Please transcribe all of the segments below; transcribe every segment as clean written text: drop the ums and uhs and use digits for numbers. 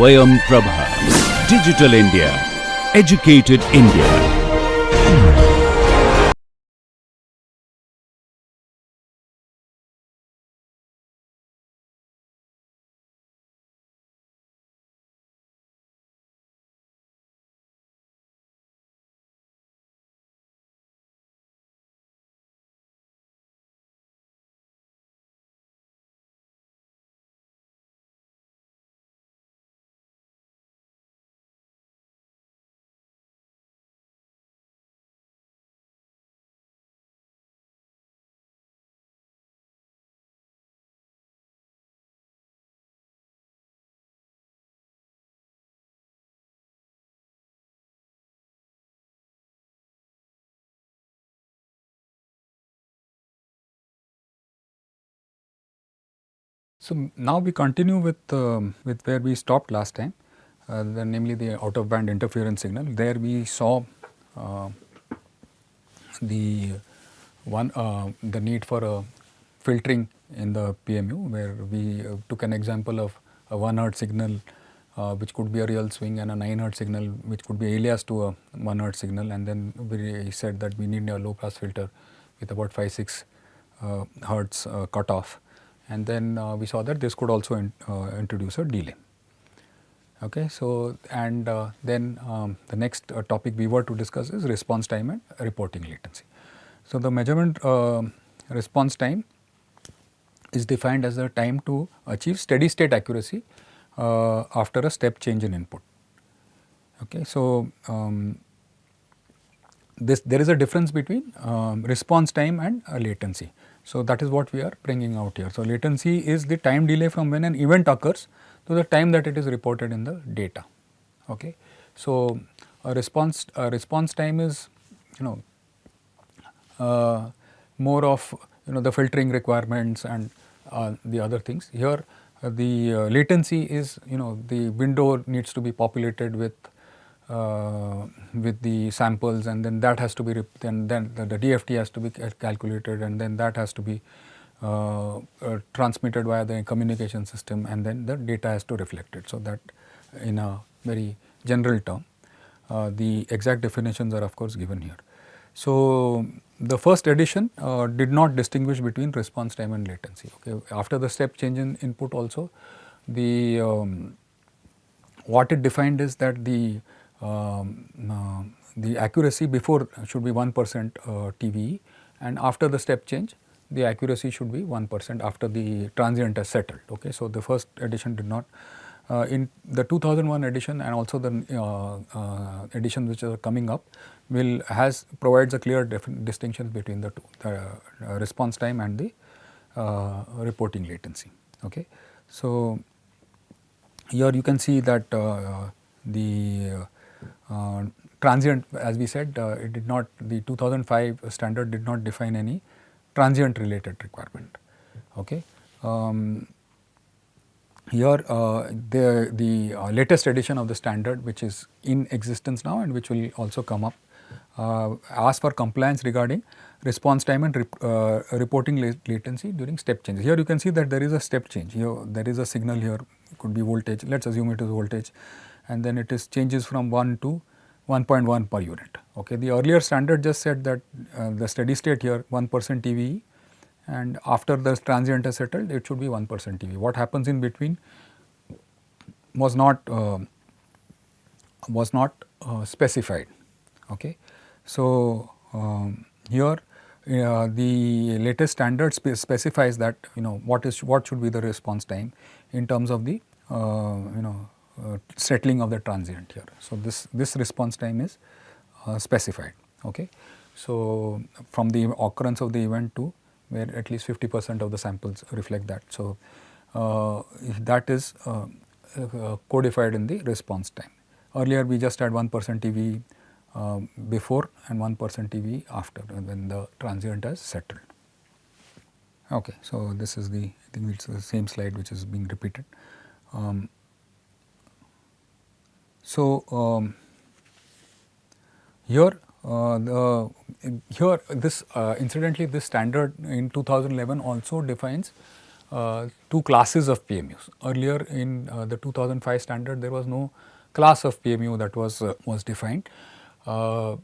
Swayam Prabha. Digital India. Educated India. So now we continue with where we stopped last time, namely the out of band interference signal. There we saw the need for a filtering in the PMU, where we took an example of a 1 Hz signal which could be a real swing, and a 9 Hz signal which could be alias to a 1 Hz signal, and then we said that we need a low pass filter with about 5-6 Hertz cutoff, and then we saw that this could also introduce a delay. Okay, so and then the next topic we were to discuss is response time and reporting latency. So the measurement response time is defined as the time to achieve steady state accuracy after a step change in input. Okay, so there is a difference between response time and latency. So that is what we are bringing out here. So latency is the time delay from when an event occurs to the time that it is reported in the data. Okay, so a response time is more of the filtering requirements and the other things. Here the latency is the window needs to be populated with the samples, and then that has to be then the DFT has to be calculated, and then that has to be transmitted via the communication system, and then the data has to reflect it. So that in a very general term, the exact definitions are of course given here. So the first edition did not distinguish between response time and latency. Okay, after the step change in input also, the what it defined is that the accuracy before should be 1% TVE, and after the step change the accuracy should be 1% after the transient has settled. Okay, so the first edition did not. In the 2001 edition and also the edition which are coming up provides a clear distinction between the two, the response time and the reporting latency. Okay, so here you can see that the transient, as we said, it did not, the 2005 standard did not define any transient related requirement. Okay. Here the latest edition of the standard, which is in existence now and which will also come up, asks for compliance regarding response time and reporting latency during step change. Here you can see that there is a step change. Here there is a signal here, could be voltage, let us assume it is voltage, and then it is changes from 1 to 1.1 per unit. Okay. The earlier standard just said that the steady state here 1% TVE, and after the transient is settled it should be 1% TVE. What happens in between was not specified. Okay. So here the latest standard specifies that what should be the response time in terms of the settling of the transient here. So this response time is specified. Okay. So from the occurrence of the event to where at least 50% of the samples reflect that. So that is codified in the response time. Earlier we just had 1% TVE before and 1% TVE after when the transient has settled. Okay, so this is I think it's the same slide which is being repeated. Here this incidentally this standard in 2011 also defines two classes of PMUs. Earlier in the 2005 standard, there was no class of PMU that was defined. All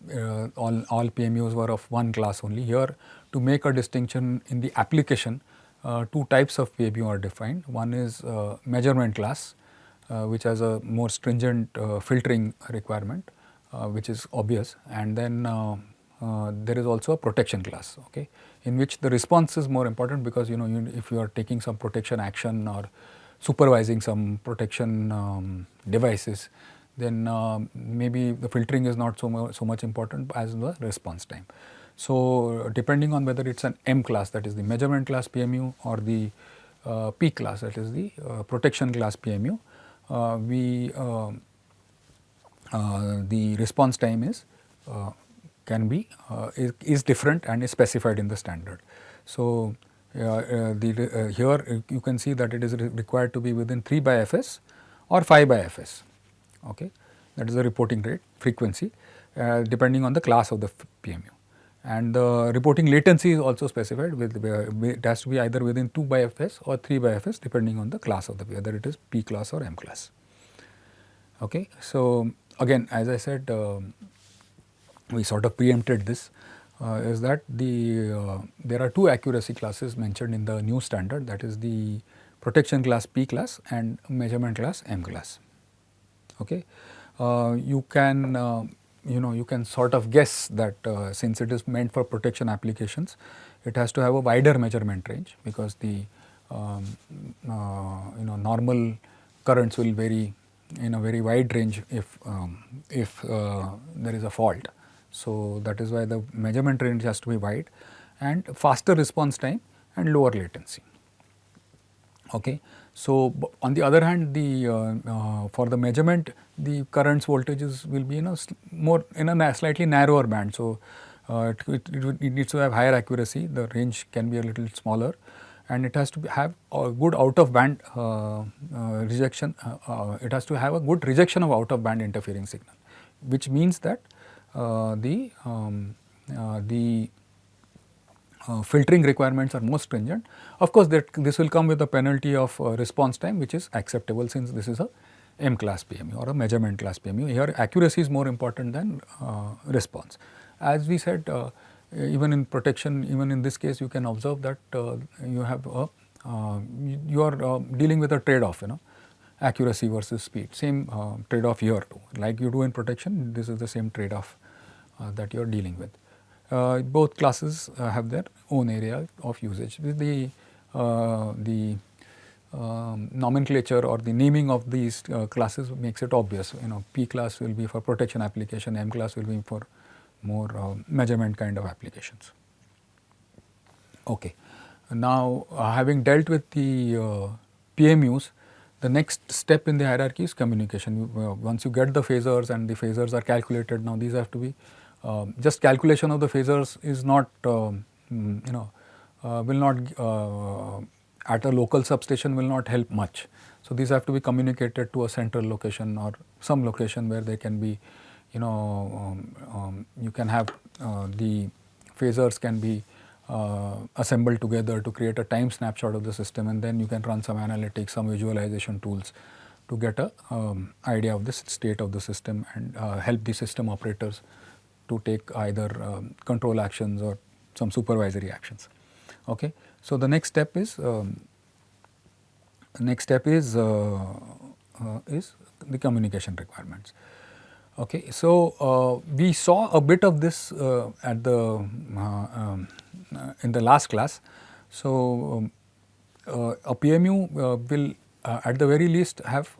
PMUs were of one class only. Here, to make a distinction in the application, two types of PMU are defined. One is measurement class, which has a more stringent filtering requirement, which is obvious, and then there is also a protection class, okay, in which the response is more important, because if you are taking some protection action or supervising some protection devices, then maybe the filtering is not so much important as the response time. So depending on whether it's an M class, that is the measurement class PMU, or the P class, that is the protection class PMU, the response time is different and is specified in the standard. So here you can see that it is required to be within 3 by Fs or 5 by Fs. Okay, that is the reporting rate frequency, depending on the class of the PMU. And the reporting latency is also specified. It has to be either within 2 by Fs or 3 by Fs, depending on the class of whether it is P class or M class. Okay, so again, as I said, we sort of preempted this, is that there are two accuracy classes mentioned in the new standard, that is the protection class P class and measurement class M class. Okay, you can sort of guess that since it is meant for protection applications, it has to have a wider measurement range, because the normal currents will vary in a very wide range if there is a fault. So that is why the measurement range has to be wide, and faster response time and lower latency. Okay. So on the other hand, for the measurement, the currents voltages will be in a slightly narrower band. So it needs to have higher accuracy. The range can be a little smaller, and it has to have a good out of band rejection. It has to have a good rejection of out of band interfering signal, which means that the filtering requirements are more stringent. Of course, this will come with a penalty of response time, which is acceptable since this is a M class PMU or a measurement class PMU. Here accuracy is more important than response. As we said, even in protection, even in this case, you can observe that you are dealing with a trade-off, accuracy versus speed. Same trade-off here too. Like you do in protection, this is the same trade-off that you are dealing with. Both classes have their own area of usage. The nomenclature or the naming of these classes makes it obvious. P class will be for protection application, M class will be for more measurement kind of applications. Okay. Now, having dealt with the PMUs, the next step in the hierarchy is communication. Once you get the phasors and the phasors are calculated, now these have to be just calculation of the phasors is not will not at a local substation will not help much. So these have to be communicated to a central location or some location where they can be, you can have the phasors can be assembled together to create a time snapshot of the system, and then you can run some analytics, some visualization tools to get a idea of the state of the system and help the system operators to take either control actions or some supervisory actions. Okay. So the next step is the communication requirements. Okay. So we saw a bit of this at the in the last class. So a PMU will at the very least have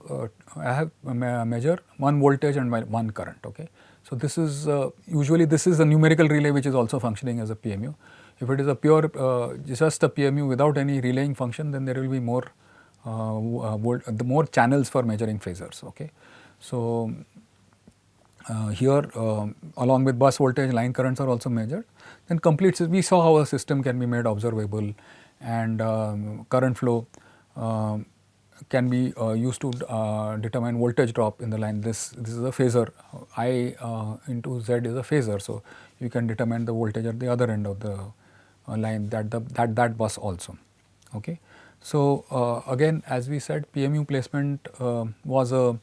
measure one voltage and one current. Okay. So this is usually this is a numerical relay which is also functioning as a PMU. If it is a pure just a PMU without any relaying function, then there will be more more channels for measuring phasors. Okay. So here along with bus voltage, line currents are also measured. Then we saw how a system can be made observable, and current flow can be used to determine voltage drop in the line. This is a phasor. I into Z is a phasor, so you can determine the voltage at the other end of the line, that bus also. Okay. So again, as we said, PMU placement was a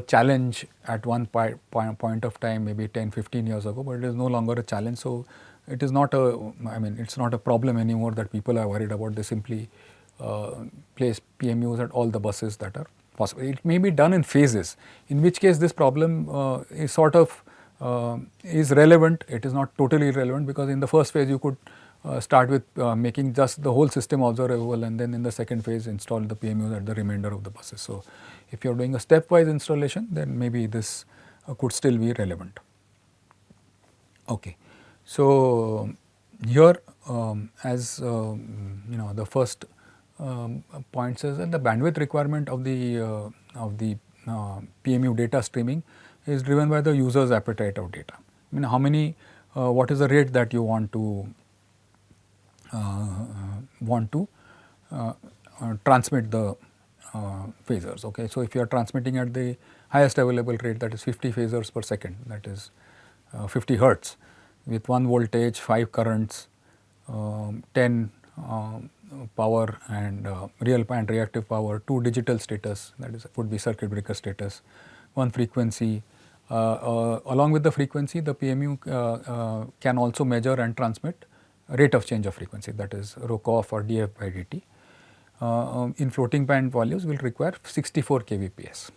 challenge at one point of time, maybe 10-15 years ago, but it is no longer a challenge. So it is not a, I mean, it's not a problem anymore that people are worried about. They simply place PMUs at all the buses that are possible. It may be done in phases, in which case this problem is sort of is relevant. It is not totally irrelevant, because in the first phase you could start with making just the whole system observable, and then in the second phase install the PMUs at the remainder of the buses. So if you are doing a stepwise installation, then maybe this could still be relevant. Okay. So here as you know, the first point says that the bandwidth requirement of the PMU data streaming is driven by the user's appetite of data. I mean, how many, what is the rate that you want to transmit the phasors. Okay. So if you are transmitting at the highest available rate, that is 50 phasors per second, that is 50 hertz, with 1 voltage, 5 currents, 10 power and real and reactive power, 2 digital status, that is would be circuit breaker status, 1 frequency. Along with the frequency, the PMU can also measure and transmit rate of change of frequency, that is rho-coff or df by dt. In floating band values will require 64 kbps.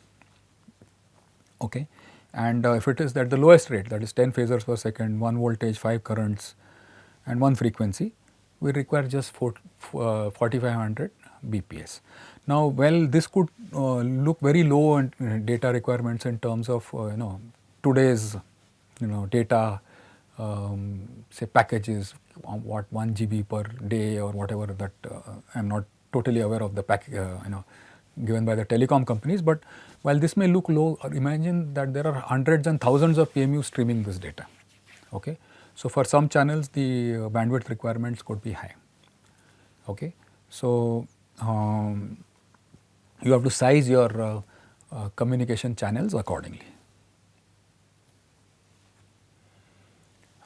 Okay. And if it is at the lowest rate, that is 10 phasors per second, 1 voltage, 5 currents and 1 frequency, we require just 4500 bps. Now, well, this could look very low in data requirements in terms of today's data say packages, what 1 GB per day or whatever that I am not totally aware of the given by the telecom companies. But while this may look low, imagine that there are hundreds and thousands of PMU streaming this data. Okay. So for some channels the bandwidth requirements could be high. Okay. So you have to size your communication channels accordingly.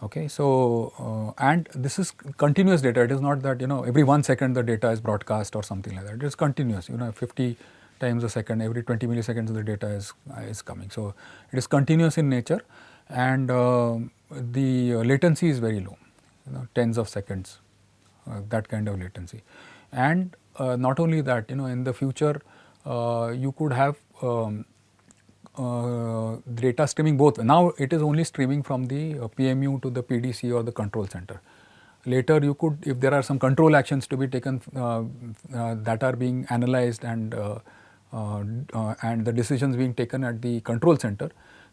Okay. So and this is continuous data. It is not that every 1 second the data is broadcast or something like that. It is continuous. 50 times a second, every 20 milliseconds the data is coming. So it is continuous in nature, and the latency is very low, tens of seconds, that kind of latency. And not only that, in the future you could have data streaming both. Now it is only streaming from the PMU to the PDC or the control center. Later you could, if there are some control actions to be taken that are being analyzed and the decisions being taken at the control center,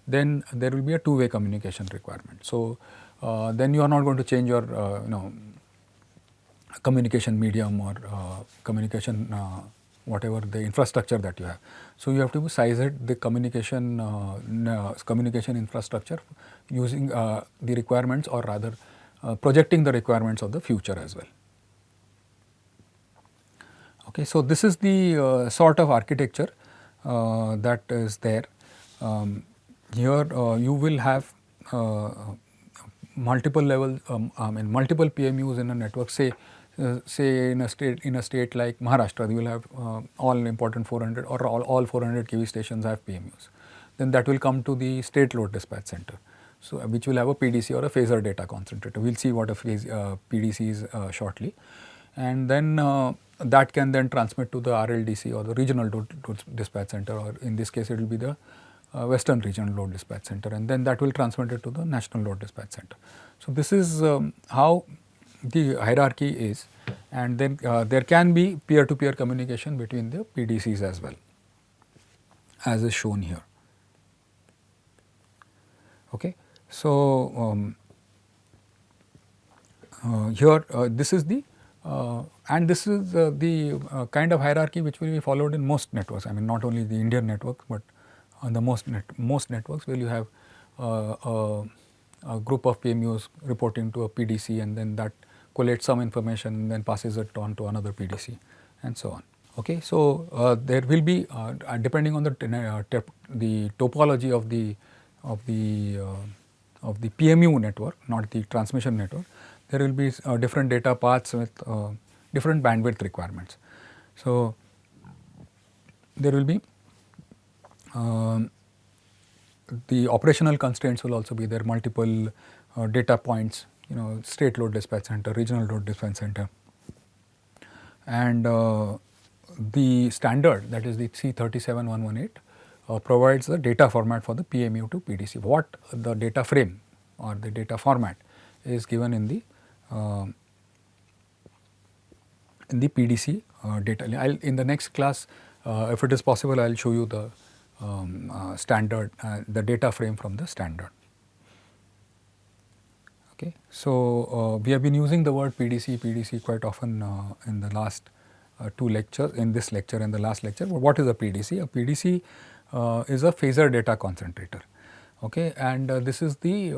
then there will be a two-way communication requirement. So then you are not going to change your communication medium or communication whatever the infrastructure that you have. So you have to size it the communication infrastructure using the requirements, or rather projecting the requirements of the future as well. Okay, so this is the sort of architecture that is there. Here you will have multiple levels, multiple PMUs in a network. Say in a state like Maharashtra, you will have all important 400 or all 400 kV stations have PMUs. Then that will come to the state load dispatch center, so which will have a PDC or a phasor data concentrator. We will see what a PDC is shortly, and then that can then transmit to the RLDC or the regional load dispatch center, or in this case it will be the Western Regional Load Dispatch Center, and then that will transmit it to the National Load Dispatch Center. So this is how the hierarchy is, and then there can be peer-to-peer communication between the PDCs as well, as is shown here. Okay. So here this is the and this is the kind of hierarchy which will be followed in most networks. I mean, not only the Indian network, but on the most networks where you have a group of PMUs reporting to a PDC, and then that collates some information and then passes it on to another PDC, and so on. Okay, so there will be depending on the topology of the PMU network, not the transmission network, there will be different data paths with different bandwidth requirements. So, there will be the operational constraints will also be there, multiple data points, state load dispatch center, regional load dispatch center, and the standard, that is the C37118, provides the data format for the PMU to PDC. What the data frame or the data format is given in the PDC data. In the next class, if it is possible, I will show you the standard, the data frame from the standard. Okay. So, we have been using the word PDC quite often in the last two lectures, in this lecture and the last lecture. But what is a PDC? A PDC is a phasor data concentrator. Okay. And this is the,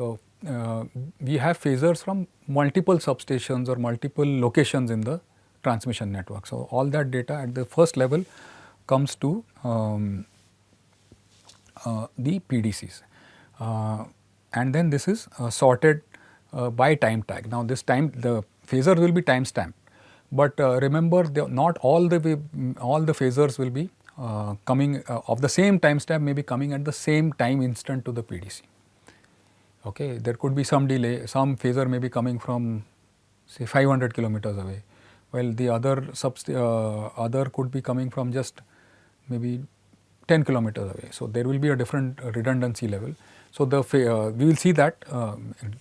we have phasors from multiple substations or multiple locations in the transmission network. So, all that data at the first level comes to the PDCs, and then this is sorted by time tag. Now, this the phasor will be time stamped, but remember, not all the phasors will be coming of the same timestamp, may be coming at the same time instant to the PDC. Okay, there could be some delay. Some phasor may be coming from, say, 500 kilometers away, while the other could be coming from just maybe 10 kilometers away. So, there will be a different redundancy level. So, we will see that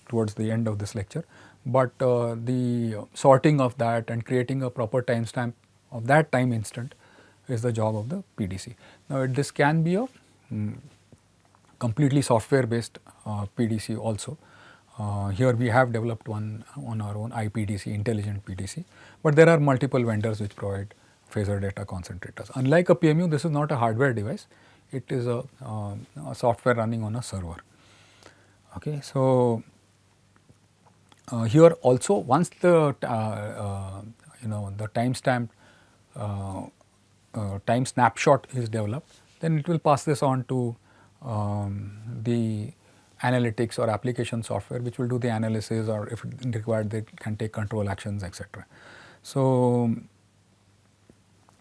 towards the end of this lecture, but the sorting of that and creating a proper timestamp of that time instant is the job of the PDC. Now, this can be a completely software based PDC also. Here we have developed one on our own, IPDC, intelligent PDC, but there are multiple vendors which provide phasor data concentrators. Unlike a PMU, this is not a hardware device, it is a software running on a server. Okay. So, here also once the the timestamp time snapshot is developed, then it will pass this on to the analytics or application software, which will do the analysis, or if required they can take control actions, etc. So,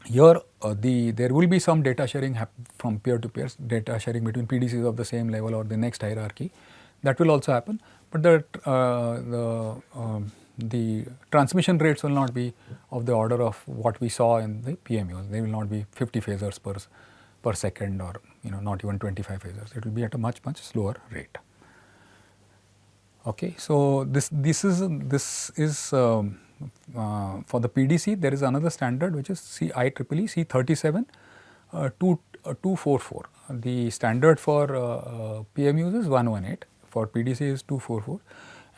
here there will be some data sharing from peer to peer, data sharing between PDCs of the same level or the next hierarchy, that will also happen, but the transmission rates will not be of the order of what we saw in the PMUs. They will not be 50 phasors per second, or not even 25 phasors. It will be at a much slower rate. Okay. So, this is for the PDC. There is another standard which is IEEE C37244. The standard for PMUs is 118, for PDC is 244,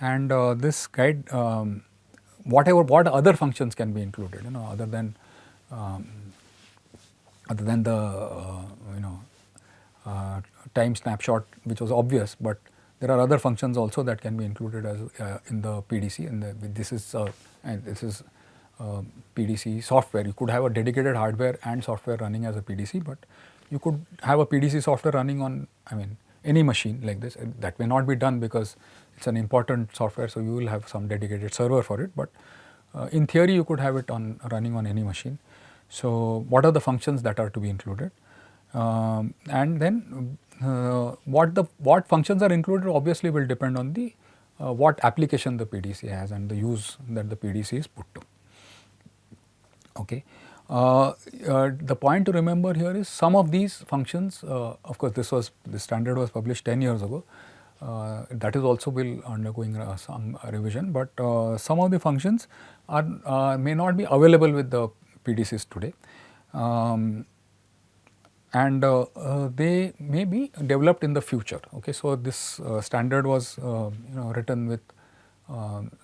and this guide, what other functions can be included, other than the time snapshot, which was obvious, but there are other functions also that can be included as in the PDC, and this is PDC software. You could have a dedicated hardware and software running as a PDC, but you could have a PDC software running on, any machine like this. That may not be done because it is an important software, so you will have some dedicated server for it, but in theory you could have it running on any machine. So, what are the functions that are to be included, and then what functions are included obviously will depend on the what application the PDC has and the use that the PDC is put to. Okay. The point to remember here is some of these functions, of course, this standard was published 10 years ago. That is also will undergoing some revision, but some of the functions may not be available with the PDCs today, and they may be developed in the future. Okay. So, this standard was written with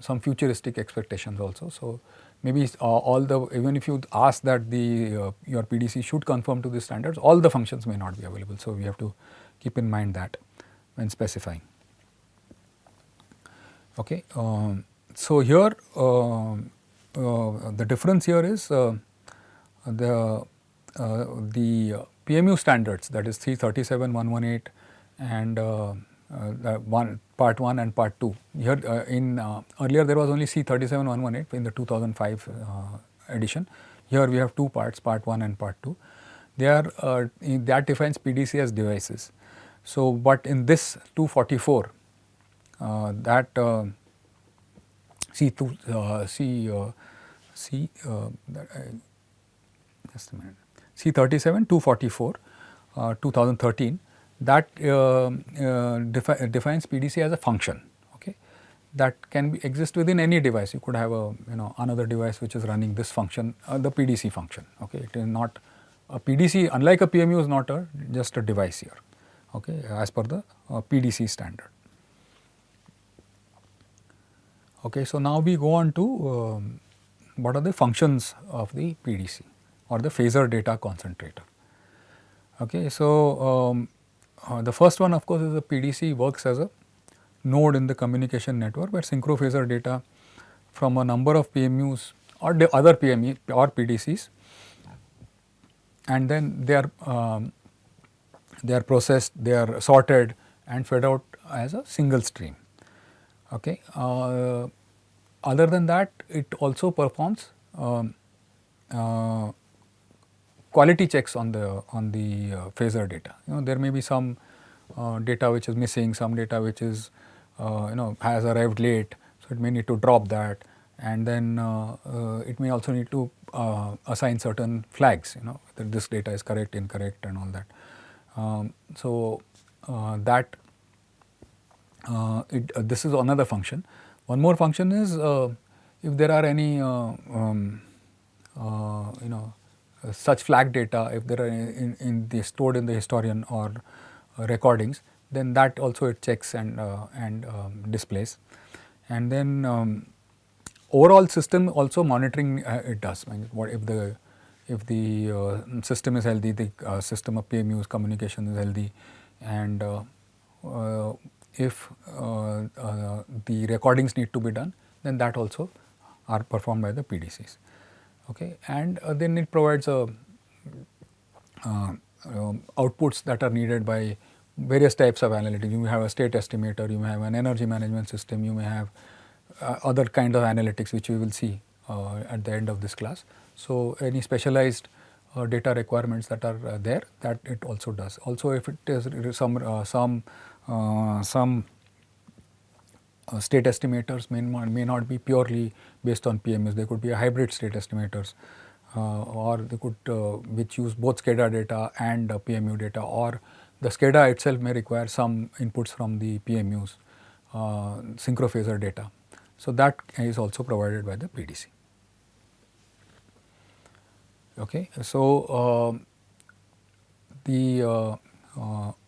some futuristic expectations also. So, maybe even if you ask that your PDC should conform to the standards, all the functions may not be available. So, we have to keep in mind that when specifying. Okay. So, here the difference here is the PMU standards, that is C37118 and part 1 and part 2. Here earlier there was only C37118 in the 2005 edition. here we have two parts, part 1 and part 2. They are that defines PDC as devices. So, but in this 244 that just a minute, C37 244 2013, that defines PDC as a function, okay, that can exist within any device. You could have a another device which is running this function, the PDC function, okay. It is not a PDC, unlike a PMU, is not just a device here, okay, as per the PDC standard. Okay, so now we go on to what are the functions of the PDC or the phasor data concentrator. Okay, so the first one, of course, is the PDC works as a node in the communication network where synchrophasor data from a number of PMUs or the other PME or PDCs, and then they are processed, they are sorted and fed out as a single stream. Okay. Other than that, it also performs quality checks on the phasor data. There may be some data which is missing, some data which is has arrived late, so it may need to drop that, and then it may also need to assign certain flags, that this data is correct, incorrect, and all that. This is another function. One more function is if there are any such flag data, if there are stored in the historian or recordings, then that also it checks and displays. And then overall system also monitoring it does. What if the system is healthy, the system of PMU's communication is healthy, and if the recordings need to be done, then that also are performed by the PDCs. Okay, and then it provides outputs that are needed by various types of analytics. You may have a state estimator, you may have an energy management system, you may have other kind of analytics which we will see at the end of this class. So, any specialized data requirements that are there, that it also does. Also, if it is some state estimators may not be purely based on PMS. They could be a hybrid state estimators, or they could which use both SCADA data and PMU data, or the SCADA itself may require some inputs from the PMUs, synchrophasor data. So, that is also provided by the PDC. Okay. So,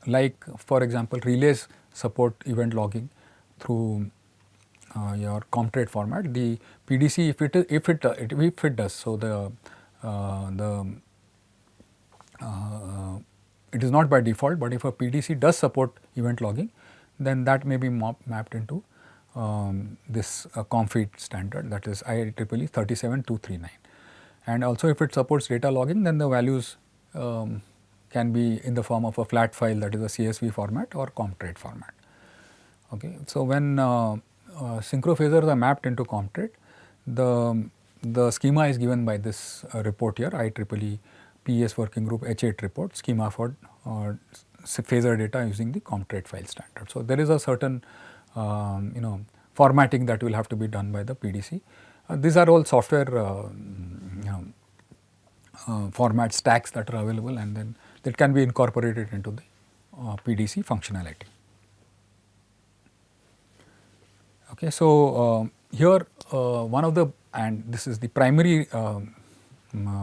like for example, relays support event logging through your COMTRADE format. The PDC, if it does, so it is not by default, but if a PDC does support event logging, then that may be mapped into this COMFEED standard, that is IEEE 37239. And also if it supports data logging, then the values can be in the form of a flat file, that is a CSV format or COMTRADE format. Okay. So, when synchrophasors are mapped into COMTRADE, the schema is given by this report here, IEEE PES working group H8 report, schema for phasor data using the COMTRADE file standard. So, there is a certain formatting that will have to be done by the PDC. These are all software format stacks that are available, and then that can be incorporated into the PDC functionality. Okay, so here one of the, and this is the primary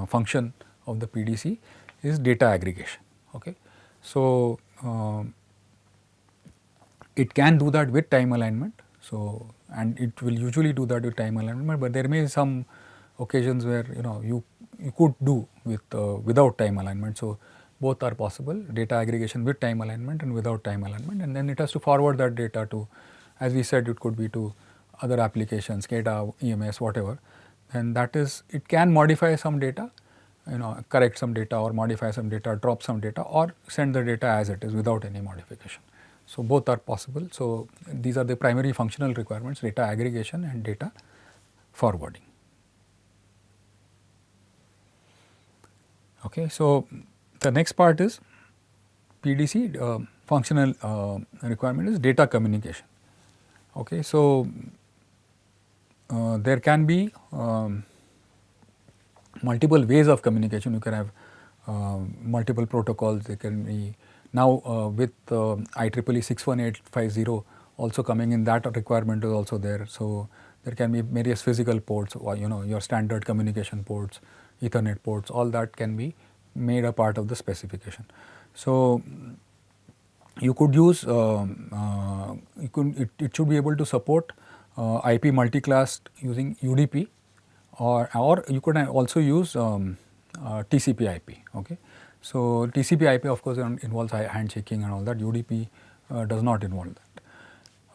function of the PDC, is data aggregation. Okay, so it can do that with time alignment. So, and it will usually do that with time alignment, but there may be some occasions where you could do with without time alignment. So, both are possible, data aggregation with time alignment and without time alignment, and then it has to forward that data to, as we said, it could be to other applications, SCADA, EMS, whatever, and that is, it can modify some data, correct some data or modify some data, drop some data, or send the data as it is without any modification. So, both are possible. So, these are the primary functional requirements, data aggregation and data forwarding. Okay, so the next part is PDC functional requirement is data communication. Okay, so there can be multiple ways of communication. You can have multiple protocols. They can be now with IEEE 61850 also coming in, that requirement is also there. So there can be various physical ports, or your standard communication ports, Ethernet ports, all that can be made a part of the specification. So you could use it should be able to support IP multiclass using UDP, or you could also use TCP IP. Okay, so TCP IP of course involves handshaking and all that. UDP does not involve that.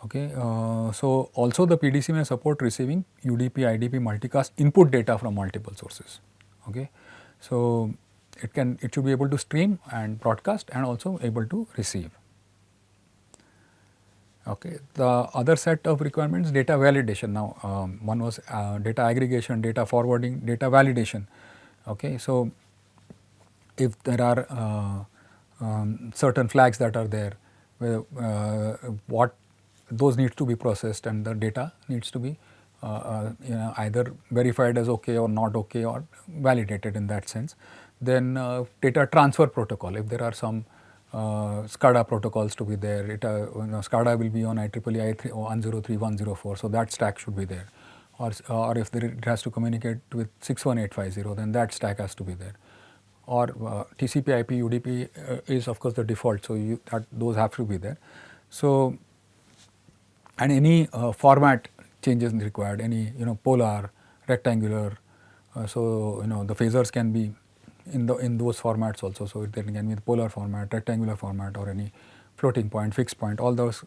Okay, so also the PDC may support receiving UDP, IDP multicast input data from multiple sources. Okay, so it should be able to stream and broadcast and also able to receive. Okay. The other set of requirements, data validation. Now, one was data aggregation, data forwarding, data validation. Okay. So, if there are certain flags that are there, what those needs to be processed, and the data needs to be either verified as okay or not okay, or validated in that sense. Then data transfer protocol, if there are some SCADA protocols to be there, SCADA will be on IEEE 103.104, so that stack should be there. Or if it has to communicate with 61850, then that stack has to be there. Or TCP IP UDP is of course the default, so those have to be there. So, and any format changes required, any polar, rectangular, so the phasors can be in those formats also. So there can be the polar format, rectangular format, or any floating point, fixed point. All those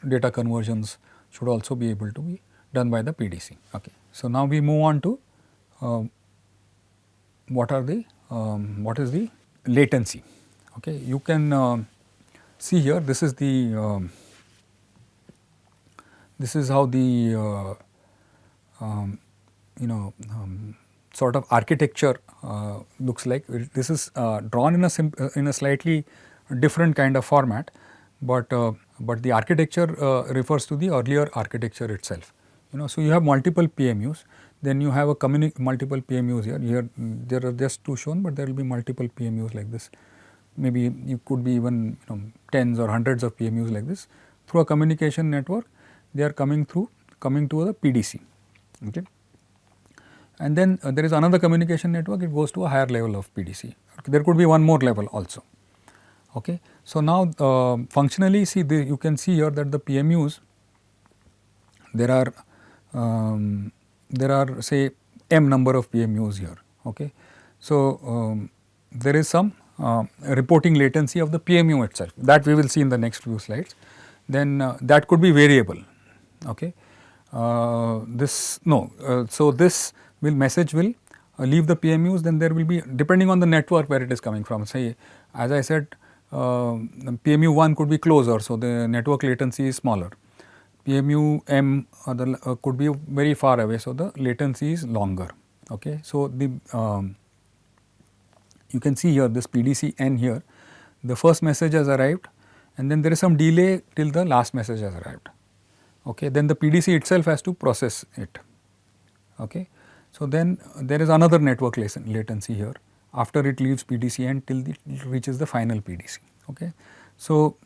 data conversions should also be able to be done by the PDC. Okay. So now we move on to what is the latency. Okay. You can see here, this is how the sort of architecture looks like. This is drawn in a slightly different kind of format, but the architecture refers to the earlier architecture itself. So you have multiple PMUs, then you have multiple PMUs here. Here there are just two shown, but there will be multiple PMUs like this. Maybe you could be even tens or hundreds of PMUs like this. Through a communication network, they are coming to the PDC. Okay. And then there is another communication network, it goes to a higher level of PDC. Okay. There could be one more level also. Okay. So now functionally, see, you can see here that the PMUs, there are say m number of PMUs here. Okay. So there is some reporting latency of the PMU itself, that we will see in the next few slides. Then that could be variable. Okay. So this message will leave the PMUs, then there will be, depending on the network where it is coming from. Say, as I said, PMU 1 could be closer, so the network latency is smaller. PMU M could be very far away, so the latency is longer. Okay. So you can see here this PDC N here, the first message has arrived, and then there is some delay till the last message has arrived. Okay. Then the PDC itself has to process it. Okay. So then there is another network latency here after it leaves PDC N till it reaches the final PDC. Okay. So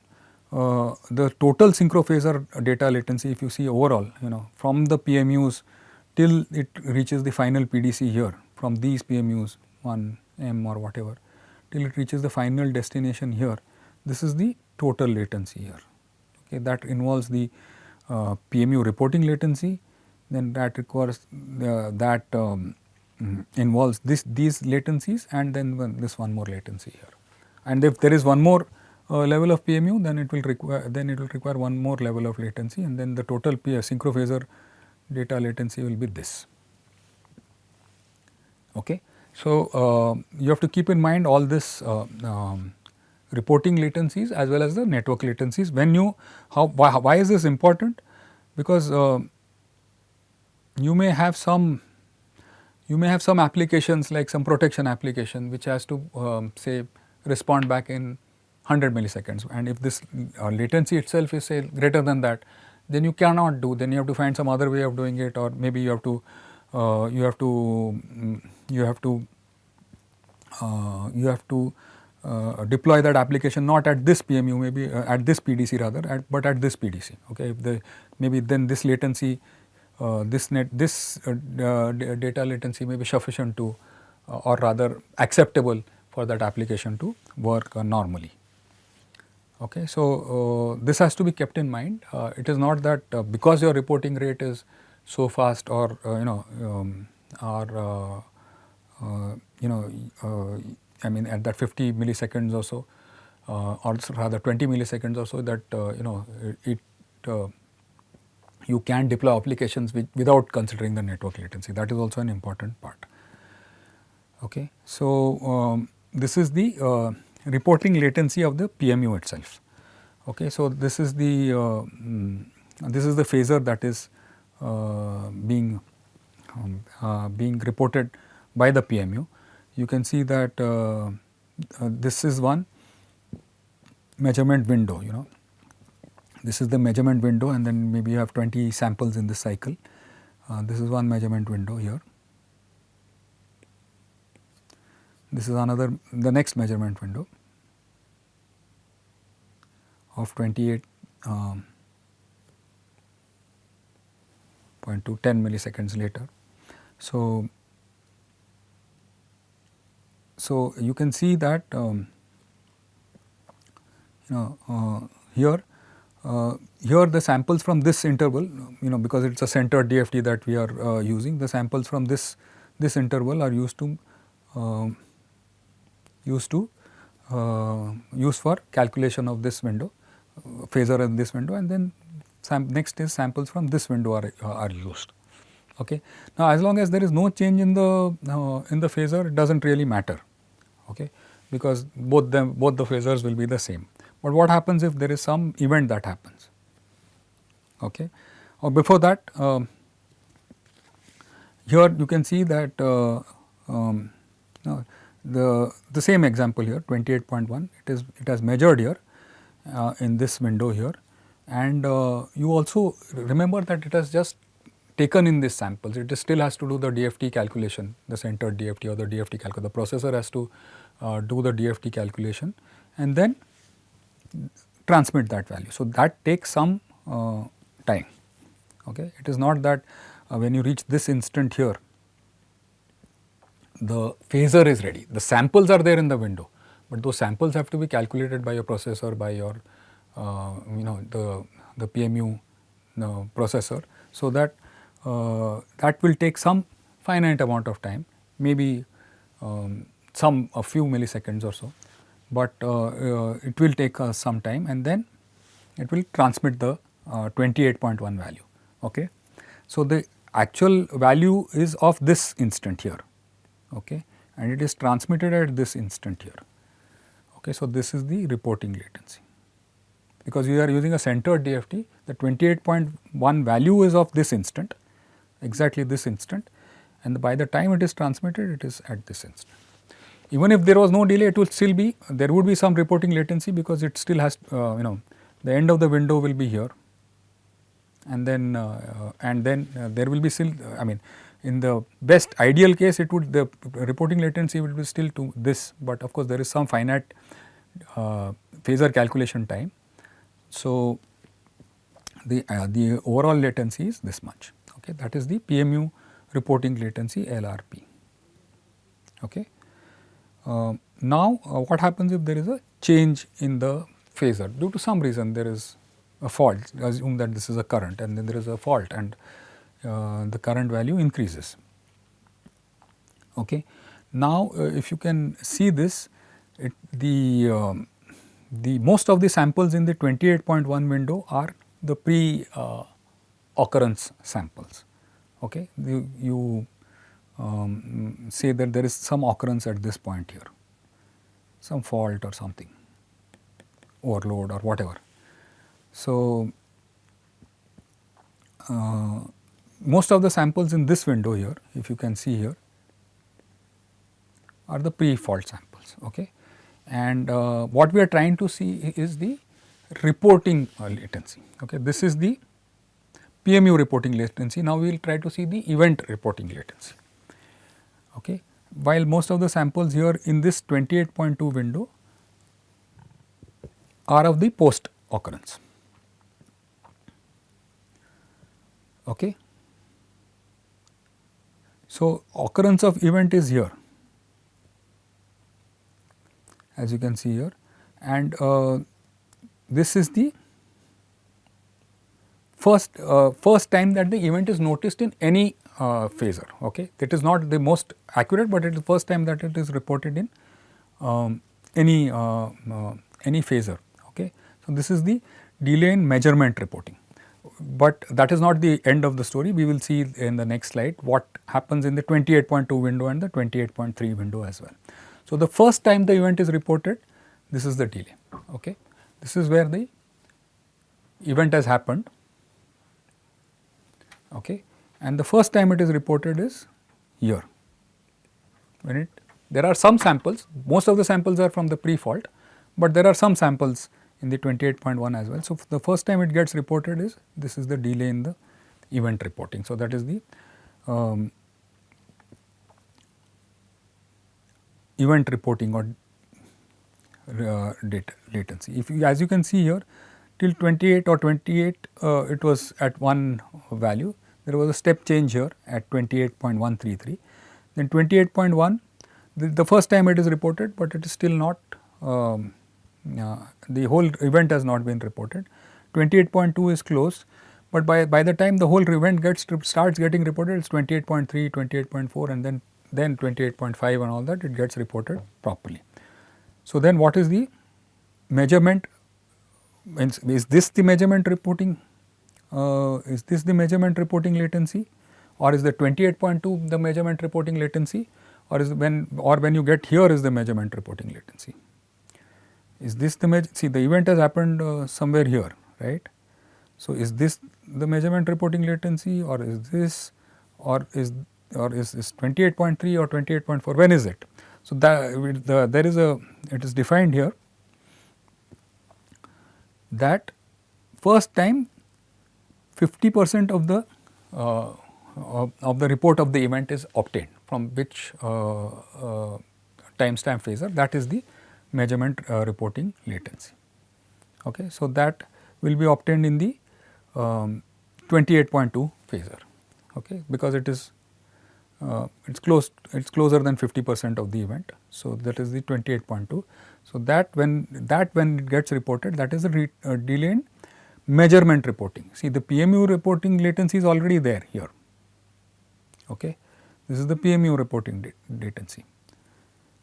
the total synchrophasor data latency, if you see overall, from the PMUs till it reaches the final PDC here, from these PMUs 1 M or whatever, till it reaches the final destination here, this is the total latency here. Okay. That involves the PMU reporting latency, then that requires involves these latencies, and then this one more latency here. And if there is one more level of PMU, then it will require one more level of latency, and then the total synchrophasor data latency will be this. Okay. So you have to keep in mind all this reporting latencies as well as the network latencies. Why is this important? Because you may have some you may have some applications like some protection application which has to say respond back in 100 milliseconds, and if this latency itself is say greater than that, then you cannot do, then you have to find some other way of doing it, or maybe you have to deploy that application not at this PMU, maybe at this PDC rather, but at this PDC. Okay, if the maybe then this latency, data latency may be sufficient to, or rather acceptable for that application to work normally. Okay, so this has to be kept in mind. It is not that because your reporting rate is so fast, or I mean at that 50 milliseconds or so, or rather 20 milliseconds or so, that you can deploy applications without considering the network latency. That is also an important part. Okay, so this is the reporting latency of the PMU itself. Okay, so this is the phasor that is being reported by the PMU. You can see that this is one measurement window. This is the measurement window, and then maybe you have 20 samples in this cycle. This is one measurement window here. This is the next measurement window of 28.2 10 milliseconds later. So you can see that here the samples from this interval, because it is a centered DFT that we are using, the samples from this interval are used for calculation of this window, phasor in this window, and then next is samples from this window are used. Okay. Now, as long as there is no change in the phasor, it does not really matter, okay, because both the phasors will be the same. But what happens if there is some event that happens? Okay. Or before that, here you can see that the same example here, 28.1, it has measured here in this window here, and you also remember that it has just taken in these samples. It still has to do the DFT calculation, the centered DFT or the DFT calculation. The processor has to do the DFT calculation and then transmit that value. So that takes some time. Okay, it is not that when you reach this instant here, the phasor is ready. The samples are there in the window, but those samples have to be calculated by your processor, by your the PMU processor, so that that will take some finite amount of time, maybe a few milliseconds or so, but it will take some time, and then it will transmit the 28.1 value. Okay. So the actual value is of this instant here, okay, and it is transmitted at this instant here. Okay. So this is the reporting latency. Because we are using a centered DFT, the 28.1 value is of this instant, exactly this instant, and by the time it is transmitted, it is at this instant. Even if there was no delay, it will still be, there would be some reporting latency, because it still has, the end of the window will be here, and then there will be still, I mean, in the best ideal case, the reporting latency will be still to this, but of course there is some finite phasor calculation time. So the overall latency is this much. Okay, that is the PMU reporting latency, LRP. Okay. Now what happens if there is a change in the phasor due to some reason? There is a fault. Assume that this is a current, and then there is a fault, and the current value increases. Okay. Now if you can see this, the most of the samples in the 28.1 window are the pre-occurrence samples. Okay. You say that there is some occurrence at this point here, some fault or something, overload or whatever. So most of the samples in this window here, if you can see here, are the pre-fault samples. Okay. And what we are trying to see is the reporting latency. Okay. This is the PMU reporting latency. Now, we will try to see the event reporting latency. Okay. While most of the samples here in this 28.2 window are of the post occurrence. Okay. So, occurrence of event is here, as you can see here, and this is the first time that the event is noticed in any phasor. Okay. It is not the most accurate, but it is the first time that it is reported in any phasor. Okay. So, this is the delay in measurement reporting, but that is not the end of the story. We will see in the next slide what happens in the 28.2 window and the 28.3 window as well. So, the first time the event is reported, this is the delay. Okay. This is where the event has happened. Okay. And the first time it is reported is here. When there are some samples, most of the samples are from the pre-fault, but there are some samples in the 28.1 as well. So, the first time it gets reported is this is the delay in the event reporting. So, that is the event reporting or data latency. If you, as you can see here, till 28 or 28 it was at one value. There was a step change here at 28.133. Then 28.1, the first time it is reported, but it is still not the whole event has not been reported. 28.2 is closed, but by the time the whole event starts getting reported, it's 28.3, 28.4, and then 28.5 and all that, it gets reported properly. So, then what is the measurement? Is this the measurement reporting? Is this the measurement reporting latency, or is the 28.2 the measurement reporting latency, or is when you get here is the measurement reporting latency? Is this the see the event has happened somewhere here, right? So, is this the measurement reporting latency, or is this, or is 28.3 or 28.4? When is it? So, there is a, it is defined here that first time 50% of the report of the event is obtained from which timestamp phasor, that is the measurement reporting latency. Okay. So, that will be obtained in the 28.2 phasor, okay, because it is it's closer than 50% of the event. So, that is the 28.2. So, that when it gets reported, that is the delay in measurement reporting. See, the PMU reporting latency is already there here. Okay. This is the PMU reporting latency.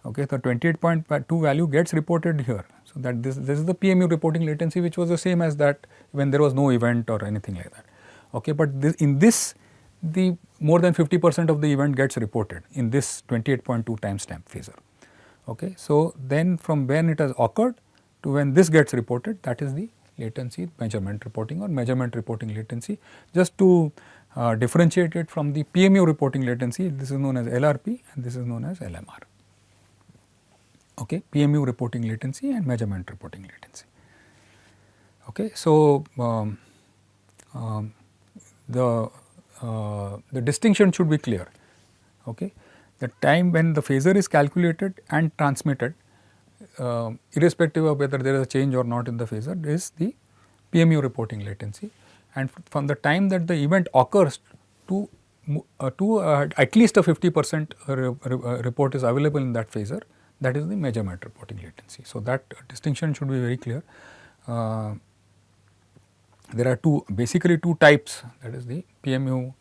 Okay. The 28.2 value gets reported here. So, that this is the PMU reporting latency, which was the same as that when there was no event or anything like that. Okay. But in this, the more than 50% of the event gets reported in this 28.2 timestamp phasor. Okay. So, then from when it has occurred to when this gets reported, that is the latency measurement reporting or measurement reporting latency. Just to differentiate it from the PMU reporting latency, this is known as LRP and this is known as LMR. Okay. PMU reporting latency and measurement reporting latency. Okay. So, the distinction should be clear. Okay. The time when the phasor is calculated and transmitted, irrespective of whether there is a change or not in the phasor, is the PMU reporting latency, and from the time that the event occurs to at least a 50% report is available in that phasor, that is the measurement reporting latency. So, that distinction should be very clear. There are basically two types, that is the PMU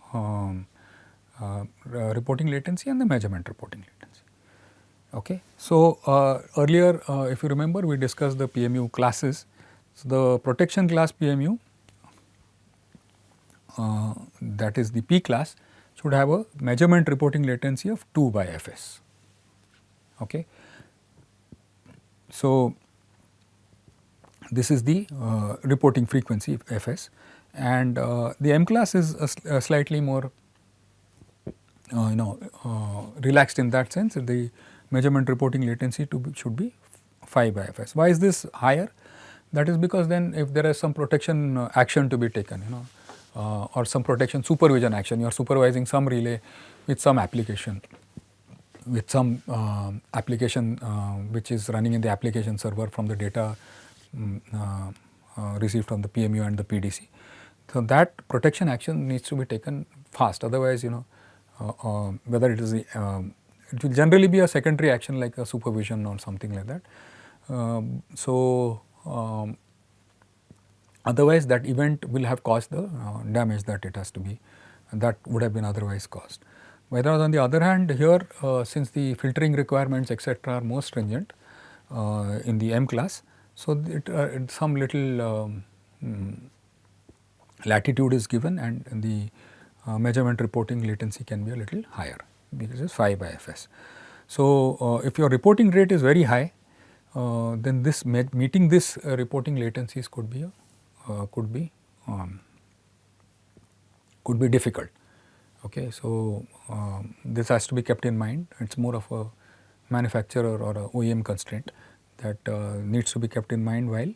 reporting latency and the measurement reporting latency. Okay. So, earlier if you remember, we discussed the PMU classes. So, the protection class PMU, that is the P class, should have a measurement reporting latency of 2 by Fs. Okay. So, this is the reporting frequency Fs, and the M class is a slightly more relaxed in that sense. The measurement reporting latency should be 5 by fs. Why is this higher? That is because then if there is some protection action to be taken, or some protection supervision action, you are supervising some relay with some application, which is running in the application server from the data received from the PMU and the PDC. So that protection action needs to be taken fast. Otherwise, whether it is it will generally be a secondary action like a supervision or something like that. Otherwise that event will have caused the damage that it has to be, that would have been otherwise caused. Whereas on the other hand here, since the filtering requirements etc. are more stringent in the M class, so some little latitude is given, and the measurement reporting latency can be a little higher, because it is 5 by fs. So if your reporting rate is very high, then this meeting this reporting latencies could be difficult. Okay, so this has to be kept in mind. It's more of a manufacturer or a OEM constraint that needs to be kept in mind while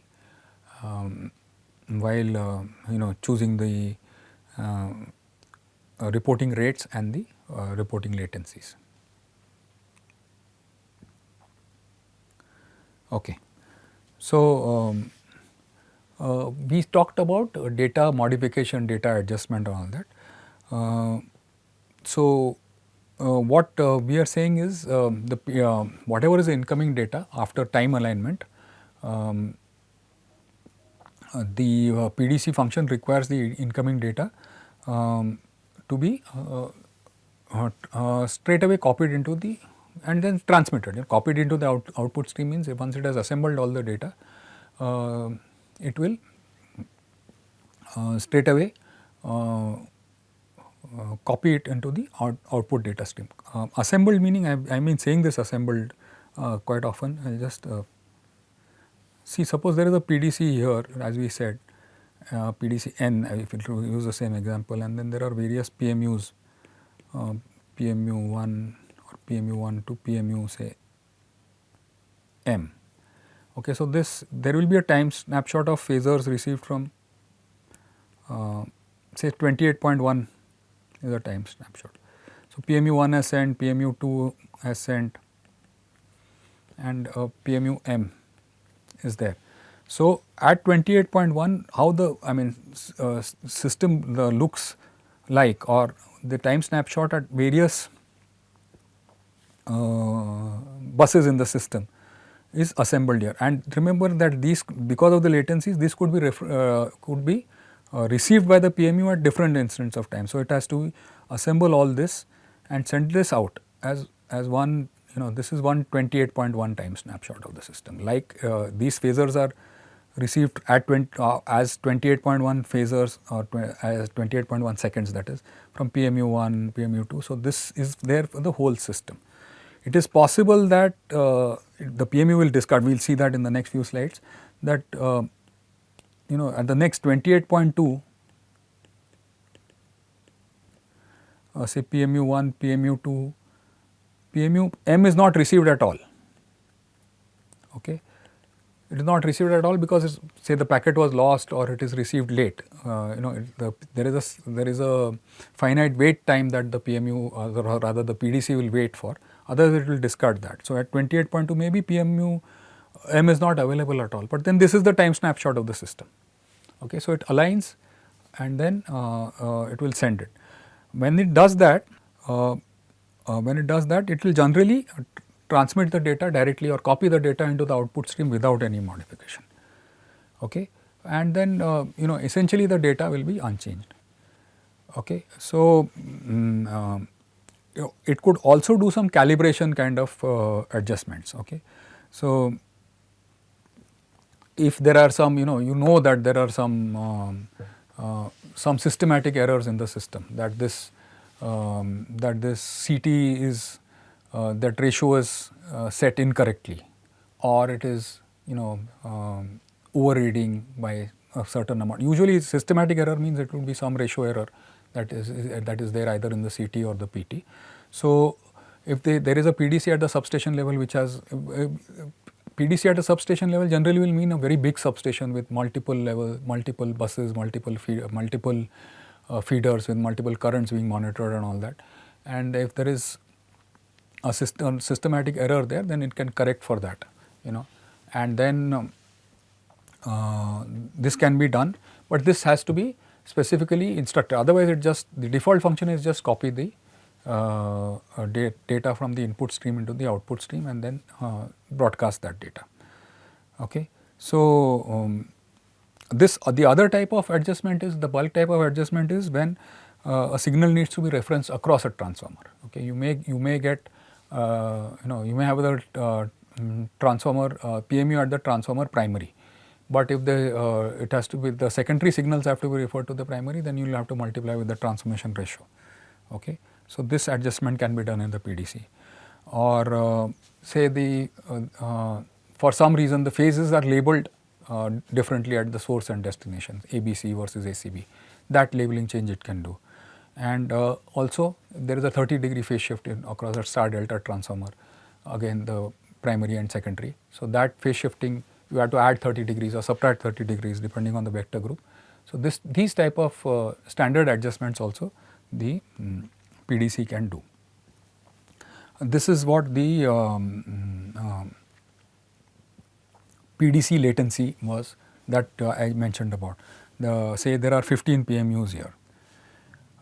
choosing the reporting rates and the reporting latencies. Okay, so we talked about data modification, data adjustment and all that. What we are saying is whatever is the incoming data after time alignment, the PDC function requires the incoming data to be straight away copied into the and then transmitted. Copied into the output stream means once it has assembled all the data, it will straight away copy it into the output data stream. Assembled meaning, I mean saying this assembled quite often. I will just see, suppose there is a PDC here, as we said, PDC n, if it use the same example, and then there are various PMUs, PMU1 or PMU1 to PMU say m. Okay, so there will be a time snapshot of phasors received from say 28.1 is a time snapshot. So PMU1 has sent, PMU2 has sent, and PMU m is there. So at 28.1, how the system looks like, or the time snapshot at various buses in the system is assembled here. And remember that these, because of the latencies, this could be received by the PMU at different instants of time. So it has to assemble all this and send this out as one. This is one 28.1 time snapshot of the system. Like these phasors are received at as 28.1 phasors, or as 28.1 seconds, that is from PMU1, PMU2. So this is there for the whole system. It is possible that the PMU will discard. We will see that in the next few slides. That at the next 28.2, say PMU1, PMU2, PMU m is not received at all. Okay, it is not received at all because say the packet was lost or it is received late. There is a finite wait time that the PMU or rather the PDC will wait for. Otherwise, it will discard that. So at 28.2, maybe PMU m is not available at all. But then this is the time snapshot of the system. Okay, so it aligns and then it will send it. When it does that, it will generally transmit the data directly or copy the data into the output stream without any modification. Okay, and then essentially the data will be unchanged. Okay, so it could also do some calibration kind of adjustments. Okay, so if there are some that there are some systematic errors in the system, that this CT is that ratio is set incorrectly, or it is overreading by a certain amount. Usually systematic error means it will be some ratio error that is there either in the CT or the PT. So if there is a PDC at the substation level which has PDC at a substation level generally will mean a very big substation with multiple buses, multiple feeders with multiple currents being monitored and all that. And if there is a systematic error there, then it can correct for that, and then this can be done, but this has to be specifically instructed. Otherwise, the default function is just copy the data from the input stream into the output stream and then broadcast that data. Okay. So, the other type of adjustment is the bulk type of adjustment is when a signal needs to be referenced across a transformer. Okay. You may get you may have the transformer PMU at the transformer primary, but if it has to be the secondary signals have to be referred to the primary, then you will have to multiply with the transformation ratio. Okay. So, this adjustment can be done in the PDC, or say for some reason the phases are labeled differently at the source and destination, ABC versus ACB, that labeling change it can do. And also there is a 30-degree phase shift across a star delta transformer, again the primary and secondary. So, that phase shifting you have to add 30 degrees or subtract 30 degrees depending on the vector group. So, these type of standard adjustments also the PDC can do. This is what the PDC latency was that I mentioned about. Say there are 15 PMUs here.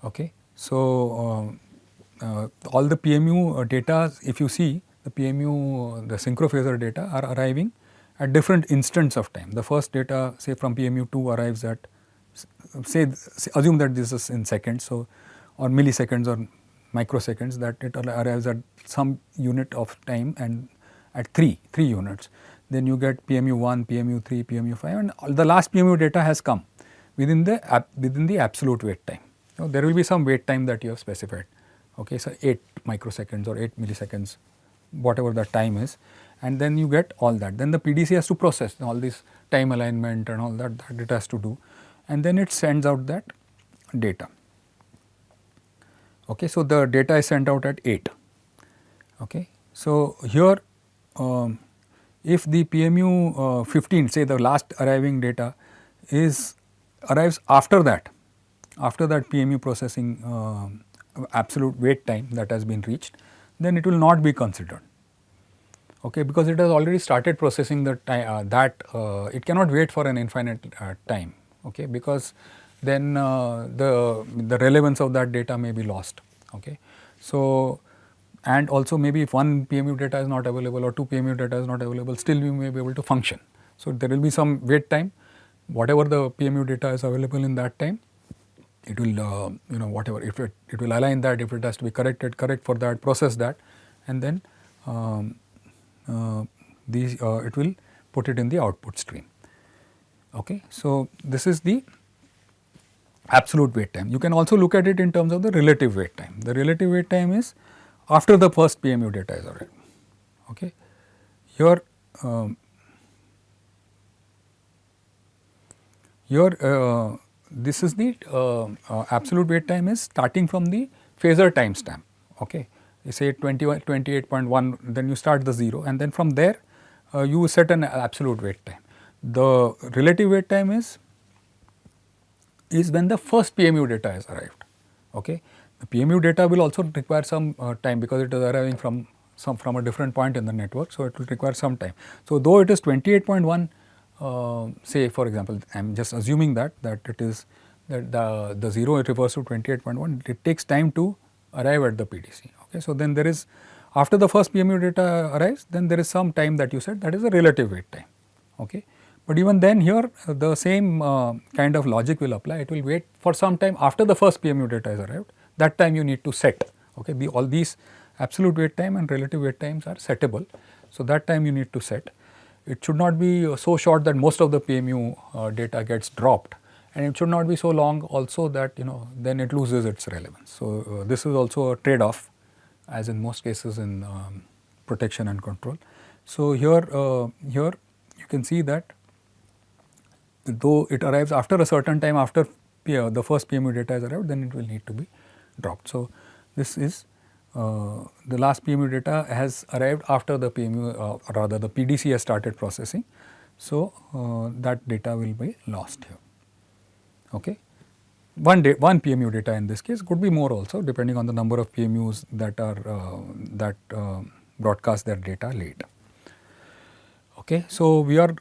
Okay. So, all the PMU data, if you see the PMU, the synchrophasor data are arriving at different instants of time. The first data say from PMU 2 arrives at say assume that this is in seconds, so or milliseconds or microseconds, that it arrives at some unit of time and at 3 units. Then you get PMU 1, PMU 3, PMU 5, and all the last PMU data has come within the absolute wait time. There will be some wait time that you have specified. Okay, so 8 microseconds or 8 milliseconds, whatever the time is, and then you get all that. Then the PDC has to process all this time alignment and all that it has to do, and then it sends out that data. Okay, so the data is sent out at 8. Okay, so here if the PMU 15, say the last arriving data arrives after that PMU processing absolute wait time that has been reached, then it will not be considered. Okay, because it has already started processing the time it cannot wait for an infinite time. Okay, because then the relevance of that data may be lost. Okay, so and also maybe if one PMU data is not available or 2 PMU data is not available, still you may be able to function. So, there will be some wait time, whatever the PMU data is available in that time, it will whatever, if it will align that, if it has to be corrected, correct for that, process that, and then it will put it in the output stream. Okay. So, this is the absolute wait time. You can also look at it in terms of the relative wait time. The relative wait time is after the first PMU data is arrived. Okay. Here this is the absolute wait time is starting from the phasor timestamp. Okay. You say 28.1, then you start the 0, and then from there you set an absolute wait time. The relative wait time is when the first PMU data has arrived. Okay. The PMU data will also require some time because it is arriving from a different point in the network. So, it will require some time. So, though it is 28.1, say for example, I am just assuming that it is that the 0 it refers to 28.1, it takes time to arrive at the PDC. Okay. So, then there is after the first PMU data arrives, then there is some time that you said, that is a relative wait time. Okay. But even then here the same kind of logic will apply. It will wait for some time after the first PMU data is arrived. That time you need to set. Okay. All these absolute wait time and relative wait times are settable. So, that time you need to set. It should not be so short that most of the PMU data gets dropped, and it should not be so long also that then it loses its relevance. So, this is also a trade off, as in most cases in protection and control. So, here you can see that though it arrives after a certain time after the first PMU data is arrived, then it will need to be dropped. So, this is the last PMU data has arrived after the PMU, rather the PDC has started processing. So, that data will be lost here. Okay. One PMU data in this case, could be more also depending on the number of PMUs that are broadcast their data late. Okay. So, we are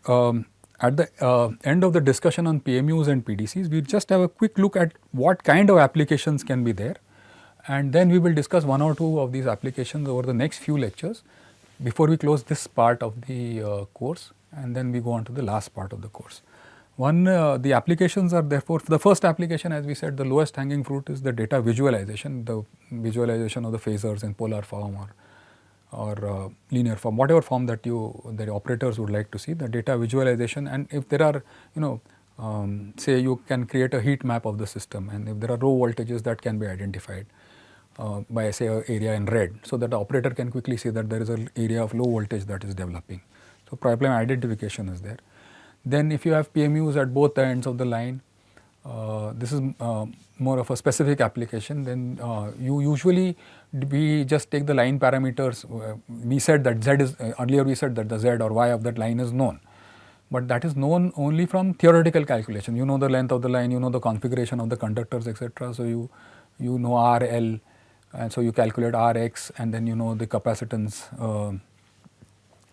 at the end of the discussion on PMUs and PDCs. We just have a quick look at what kind of applications can be there, and then we will discuss one or two of these applications over the next few lectures before we close this part of the course, and then we go on to the last part of the course. The applications are therefore, the first application, as we said, the lowest hanging fruit is the data visualization, the visualization of the phasors in polar form or linear form, whatever form that the operators would like to see, the data visualization. And if there are, say you can create a heat map of the system, and if there are row voltages that can be identified by say a area in red, so that the operator can quickly see that there is an area of low voltage that is developing. So, problem identification is there. Then if you have PMUs at both the ends of the line, this is more of a specific application. Then you usually, we just take the line parameters. We said that Z is, earlier we said that the Z or Y of that line is known, but that is known only from theoretical calculation. You know the length of the line, you know the configuration of the conductors, etc. So, you know R, L, and so you calculate Rx, and then you know the capacitance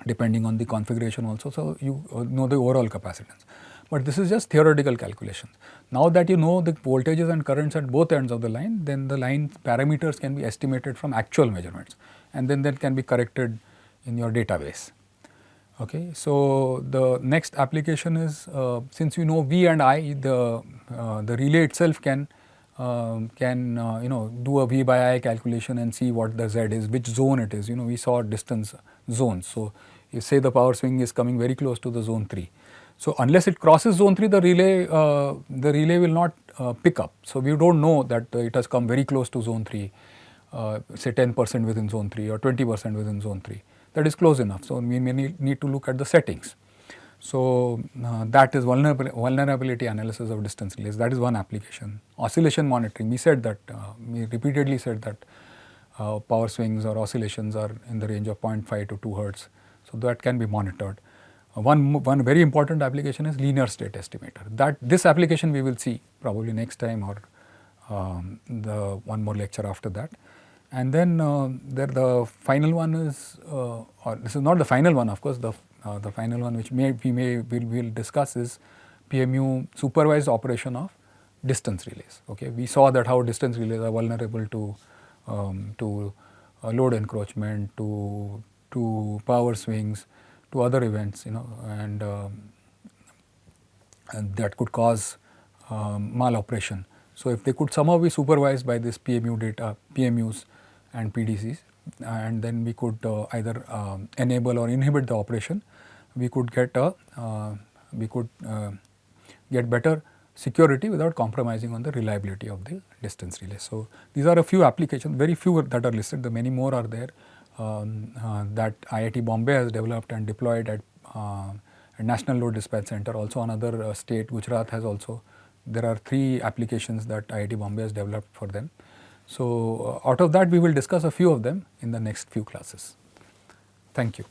depending on the configuration also. So, you know the overall capacitance, but this is just theoretical calculations. Now that you know the voltages and currents at both ends of the line, then the line parameters can be estimated from actual measurements, and then that can be corrected in your database. Okay. So, the next application is, since you know V and I, the relay itself can do a V by I calculation and see what the Z is, which zone it is. We saw distance zones. So, you say the power swing is coming very close to the zone 3. So, unless it crosses zone 3, the relay will not pick up. So, we do not know that it has come very close to zone 3, say 10% within zone 3 or 20% within zone 3. That is close enough. So, we may need to look at the settings. So, that is vulnerability analysis of distance relays. That is one application. Oscillation monitoring, we said that, we repeatedly said that power swings or oscillations are in the range of 0.5 to 2 hertz. So, that can be monitored. One very important application is linear state estimator. This application we will see probably next time, or the one more lecture after that. And then the final one is, or this is not the final one, of course. The final one which we'll discuss is PMU supervised operation of distance relays. Okay, we saw that how distance relays are vulnerable to load encroachment, to power swings, to other events, and that could cause maloperation. So, if they could somehow be supervised by this PMU data, PMUs and PDCs, and then we could either enable or inhibit the operation, we could get better security without compromising on the reliability of the distance relay. So, these are a few applications, very few that are listed. The many more are there that IIT Bombay has developed and deployed at National Load Dispatch Center. Also another state, Gujarat, has also. There are 3 applications that IIT Bombay has developed for them. So, out of that we will discuss a few of them in the next few classes. Thank you.